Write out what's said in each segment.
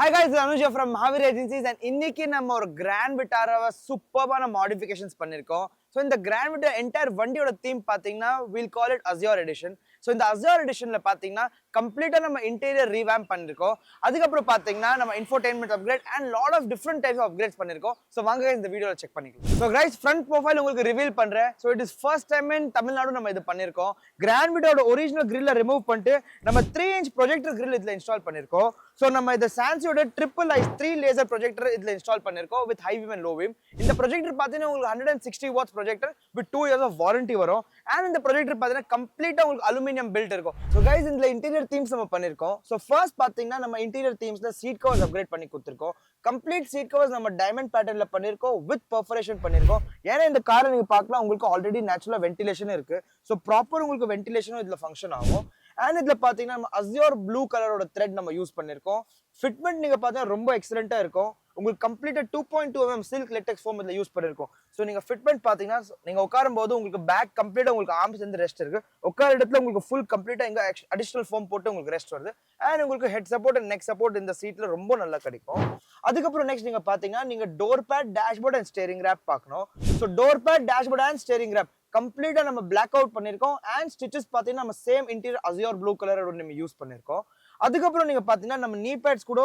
Hi guys, this is Anuj from Mahavir Agencies and இன்னைக்கு நம்ம ஒரு Grand Vitara சூப்பரான modifications பண்ணிருக்கோம். So இந்த Grand Vitara entire வண்டியோட theme பாத்தீங்கன்னா we'll call it Azure Edition. So இந்த Azure Editionல பாத்தீங்கன்னா கம்ப்ளீட்டா நம்ம interior revamp பண்ணிருக்கோம். அதுக்கப்புறம் பாத்தீங்கன்னா நம்ம infotainment upgrade and lot of different types of upgrades பண்ணிருக்கோம். So வாங்க இந்த வீடியோல செக் பண்ணிக்கலாம். So guys, front profile உங்களுக்கு reveal பண்றேன். So it is first time in Tamil Nadu நம்ம இது பண்ணிருக்கோம். Grand Vitara original grill remove பண்ணிட்டு நம்ம 3-inch projector grill இதுல install பண்ணிருக்கோம். So நம்ம இந்த Sansui triple eyes 3 laser projector இதுல install பண்ணிருக்கோம் with high beam and low beam. இந்த projector பாத்தீங்கன்னா உங்களுக்கு 160 watts projector with 2 years of warranty வரும். And இந்த projector பாத்தீங்கன்னா கம்ப்ளீட்டா உங்களுக்கு aluminum built இருக்கும். So guys, இந்த interior themes நம்ம பண்ணிருக்கோம். So first பாத்தீங்கன்னா நம்ம interior themesல seat covers upgrade பண்ணி கொடுத்திருக்கோம். Complete seat covers நம்ம diamond patternல பண்ணிருக்கோம் with perforation பண்ணிருக்கோம். ஏன்னா இந்த காரை நீங்க பார்க்கலாம் உங்களுக்கு ஆல்ரெடி நேச்சுரலா வென்டிலேஷன் இருக்கு. So ப்ராப்பர் உங்களுக்கு வென்டிலேஷனும் இதுல ஃபங்க்ஷன் ஆகும். And இதுல பாத்தீங்கன்னா நம்ம Azure blue கலரோட thread நம்ம யூஸ் பண்ணிருக்கோம். Fitment நீங்க பாத்தீங்கன்னா ரொம்ப எக்ஸலென்ட்டா இருக்கும். உங்களுக்கு கம்ப்ளீட்டா 2.2 mm silk latex foam இதுல யூஸ் பண்ணிருக்கோம். சோ நீங்க ஃபிட்மென்ட் பாத்தீங்கன்னா நீங்க உட்காரும்போது உங்களுக்கு பேக் கம்ப்ளீட்டா உங்களுக்கு ஆர்ம்ஸ் வந்து ரெஸ்ட் இருக்கு. உட்கார இடத்துல உங்களுக்கு ஃபுல் கம்ப்ளீட்டா இங்க அடிஷனல் ஃபோம் போட்டு உங்களுக்கு ரெஸ்ட் வருது. and உங்களுக்கு head support and neck support இந்த சீட்ல ரொம்ப நல்லா கிடைக்கும். அதுக்கப்புறம் நெக்ஸ்ட் நீங்க பாத்தீங்கன்னா நீங்க door pad, dashboard and steering wrap பார்க்கணும். So door pad, dashboard and steering wrap கம்ப்ளீட்டா நம்ம பிளாக் அவுட் பண்ணிருக்கோம். and ஸ்டிச்சஸ் பாத்தீங்கன்னா நம்ம சேம் இன்டீரியர் Azure blue கலரோட நம்ம யூஸ் பண்ணிருக்கோம். அதுக்கப்புறம் நீங்க பாத்தீங்கன்னா நம்ம நீ பேட்ஸ் கூட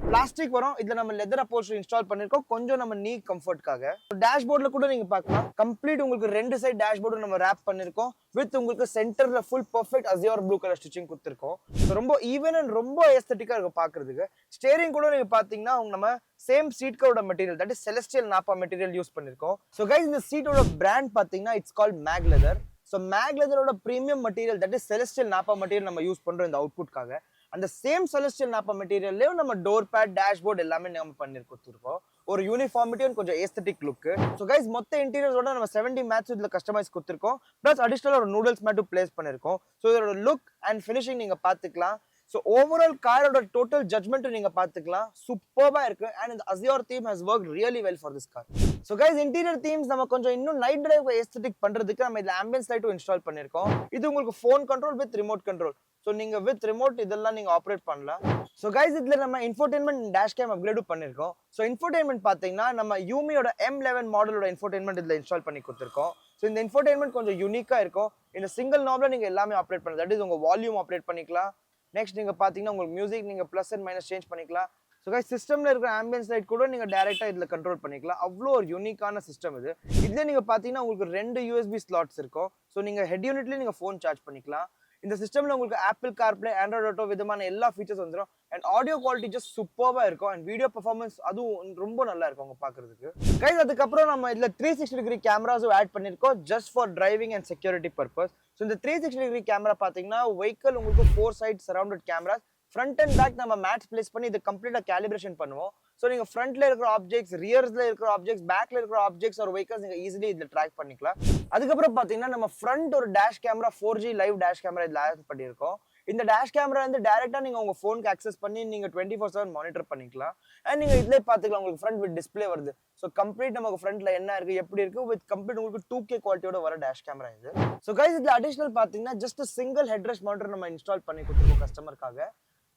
பிளாஸ்டிக் வரும். இதுல நம்ம லெதர் அப்போல்ஸ்டரி இன்ஸ்டால் பண்ணிருக்கோம் கொஞ்சம் நம்ம நீ கம்ஃபர்ட்காக. டேஷ்போர்ட்ல கூட நீங்க பார்க்கலாம் கம்ப்ளீட் உங்களுக்கு ரெண்டு சைடு டேஷ்போர்டும் நம்ம ரேப் பண்ணிருக்கோம் வித் உங்களுக்கு சென்டர்ல full perfect Azure blue colour stitching கொடுத்திருக்கோம். ரொம்ப ஈவன் அண்ட் ரொம்ப எஸ்தெட்டிக்கா இருக்கும் பாக்குறதுக்கு. ஸ்டீரிங் கூட நீங்க பாத்தீங்கன்னா நம்ம சேம் சீட் கவரோட material that is Celestial Nappa material use பண்ணிருக்கோம். சோ கைஸ், இந்த சீட்டோட பிராண்ட் பாத்தீங்கன்னா it's called Mag Leather. So Mag Leatherோட premium material that is Celestial Nappa material நம்ம யூஸ் பண்றோம் இந்த அவுட்புட்காக. அந்த சேம் Celestial Nappa மெட்டீரியல்லையும் நம்ம டோர் பேட், டேஷ்போர்ட் எல்லாமே நம்ம பண்ணி கொடுத்துருக்கோம். ஒரு யூனிஃபார்மிட்டி அண்ட் கொஞ்சம் ஏஸ்தெட்டிக் லுக். ஸோ கைஸ், மொத்த இன்டீரியர்ஸோட நம்ம 70 மேட்ச் இதுல கஸ்டமைஸ் கொடுத்துருக்கோம். பிளஸ் அடிஷனல் ஒரு நூடுல்ஸ் மேட்டும் பிளேஸ் பண்ணிருக்கோம். ஸோ இதோட லுக் அண்ட் ஃபினிஷிங் நீங்க பாத்துக்கலாம். ஸோ ஓவரால் காரோட டோட்டல் ஜட்மெண்ட் நீங்க பாத்துக்கலாம். சூப்பர்பா இருக்கு. அண்ட் இந்த Azure theme has worked really well for this car. So guys, interior themes நம்ம கொஞ்சம் இன்னும் நைட் டிரைவ் ஏஸ்தெட்டிக் பண்றதுக்கு நம்ம இதுல ஆம்பியன்ஸ் லைட்டும் இன்ஸ்டால் பண்ணிருக்கோம். இது உங்களுக்கு phone control with remote control. So நீங்க வித் ரிமோட் இதெல்லாம் நீங்க ஆப்ரேட் பண்ணலாம். ஸோ கைஸ், இதுல நம்ம இன்ஃபோடெயின்மெண்ட் டேஷ் கேம் அப்கிரேடும் பண்ணிருக்கோம். ஸோ இன்ஃபோடெயின்மெண்ட் பாத்தீங்கன்னா நம்ம Yuemiயோட M11 மாடலோட இன்ஃபோடெயின்மெண்ட் இதுல இன்ஸ்டால் பண்ணி கொடுத்துருக்கோம். ஸோ இந்த இன்ஃபோடெயின்மெண்ட் கொஞ்சம் யூனிக்கா இருக்கும். இந்த சிங்கிள் நாப்ல நீங்க எல்லாமே ஆப்ரேட் பண்ணலாம். தட் இஸ் உங்க வால்யூம் ஆப்ரேட் பண்ணிக்கலாம். நெக்ஸ்ட் நீங்க பாத்தீங்கன்னா உங்களுக்கு மியூசிக் நீங்க பிளஸ் அண்ட் மைனஸ் சேஞ்ச் பண்ணிக்கலாம். ஸோ கைஸ், சிஸ்டம்ல இருக்கிற ஆம்பியன்ஸ் லைட் கூட நீங்க டைரக்டா இதுல கண்ட்ரோல் பண்ணிக்கலாம். அவ்வளோ ஒரு யூனிக்கான சிஸ்டம் இது. இதுல நீங்க பாத்தீங்கன்னா உங்களுக்கு 2 USB ஸ்லாட்ஸ் இருக்கும். ஸோ நீங்க ஹெட் யூனிட்லயே நீங்க ஃபோன் சார்ஜ் பண்ணிக்கலாம். இந்த சிஸ்டம்ல உங்களுக்கு ஆப்பிள் கார்ப்ளே, ஆண்ட்ராய்ட் ஆட்டோ விதமான எல்லா ஃபீச்சர்ஸ் வந்துடும். அண்ட் ஆடியோ குவாலிட்டி ஜஸ்ட் சூப்பர்வா இருக்கும். அண்ட் வீடியோ பெர்ஃபார்மன்ஸ் அதுவும் ரொம்ப நல்லா இருக்கும் உங்க பாக்குறதுக்கு. கைஸ், அதுக்கப்புறம் நம்ம இதுல 360 டிகிரி கேமராஸும் ஆட் பண்ணிருக்கோம் just for driving and security purpose. So இந்த 360 டிகிரி கேமரா பாத்தீங்கன்னா வெஹிக்கிள் உங்களுக்கு 4 side surrounded cameras, front and back நம்ம மேட்ச் பிளேஸ் பண்ணி இது கம்ப்ளீட்டா கேலிபிரேஷன் பண்ணுவோம். ஸோ நீங்க ஃப்ரண்ட்ல இருக்கிற ஆப்ஜெக்ட்ஸ், ரியர்ஸ்ல இருக்கிற ஆப்ஜெக்ட்ஸ், பேக்ல இருக்கிற ஆப்ஜெக்ட்ஸ் ஒரு வெஹிக்கிள்ஸ் நீங்க ஈஸிலி இதுல ட்ராக் பண்ணிக்கலாம். அதுக்கப்புறம் பாத்தீங்கன்னா நம்ம ஃப்ரண்ட் ஒரு dash camera 4G live dash camera இதுல ஆட் பண்ணியிருக்கோம். இந்த டேஷ் கேமரா வந்து டைரக்டா நீங்க உங்க போனுக்கு அக்சஸ் பண்ணி நீங்க 24/7 மானிட்டர் பண்ணிக்கலாம். அண்ட் நீங்க இதுல பாத்துக்கலாம் உங்களுக்கு ஃப்ரண்ட் வித் டிஸ்ப்ளே வருது. ஸோ கம்ப்ளீட் நமக்கு ஃப்ரண்ட்ல என்ன இருக்கு எப்படி இருக்கு வித் கம்ப்ளீட் உங்களுக்கு 2K குவாலிட்டியோட வர டேஷ் கேமரா இது. ஸோ கைஸ், இதுல அடிஷனல் பாத்தீங்கன்னா ஜஸ்ட் சிங்கிள் ஹெட்ரெஸ்ட் மானிட்டர் நம்ம இன்ஸ்டால் பண்ணி கொடுத்துருக்கோம் கஸ்டமருக்காக.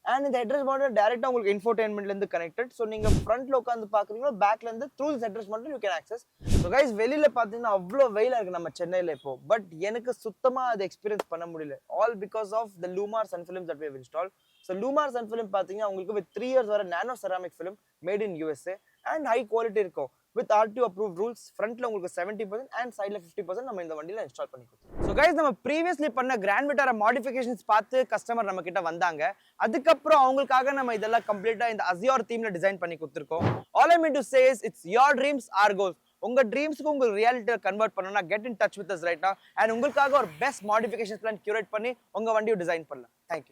அண்ட் இந்த ஹெட்ரெஸ்ட் மானிட்டர் டைரக்டா உங்களுக்கு இன்ஃபோடெயின்மெண்ட்ல இருந்து கனெக்டட். ஸோ நீங்க ஃப்ரண்ட்ல உட்காந்து பாக்குறீங்களோ பேக்ல இருந்து through this headrest monitor you can access. So guys, வெளியில பாத்தீங்கன்னா அவ்வளோ வெயிலா இருக்கு நம்ம சென்னையில இப்போ. பட் எனக்கு சுத்தமா அது எக்ஸ்பீரியன்ஸ் பண்ண முடியல. All because of the Llumar sunfilms that we have installed. So Llumar sunfilm பாத்தீங்கன்னா உங்களுக்கு வித் 3 years வர nano ceramic film made in USA and high quality இருக்கும். With RTO approved rules. ஃப்ரண்ட்ல உங்களுக்கு 70% அண்ட் சைட்ல 50% நம்ம இந்த வண்டியில இன்ஸ்டால் பண்ணி கொடுத்தோம். ஸோ கைஸ், நம்ம ப்ரீவியஸ்லி பண்ண Grand Vitara மாடிஃபிகேஷன்ஸ் பார்த்து கஸ்டமர் நம்ம கிட்ட வந்தாங்க. அதுக்கப்புறம் அவங்களுக்காக நம்ம இதெல்லாம் கம்ப்ளீட்டா இந்த Azure தீம்ல டிசைன் பண்ணி கொடுத்துருக்கோம். All I mean to say is it's your dreams, our goals. உங்க ட்ரீம்ஸ்க்கு உங்க ரியாலிட்டியை கன்வெர்ட் பண்ணனும்னா get in touch with us right now. And உங்களுக்காக ஒரு பெஸ்ட் மாடிஃபிகேஷன் பிளான் கியூரேட் பண்ணி உங்க வண்டியை டிசைன் பண்ணலாம். தேங்க்யூ.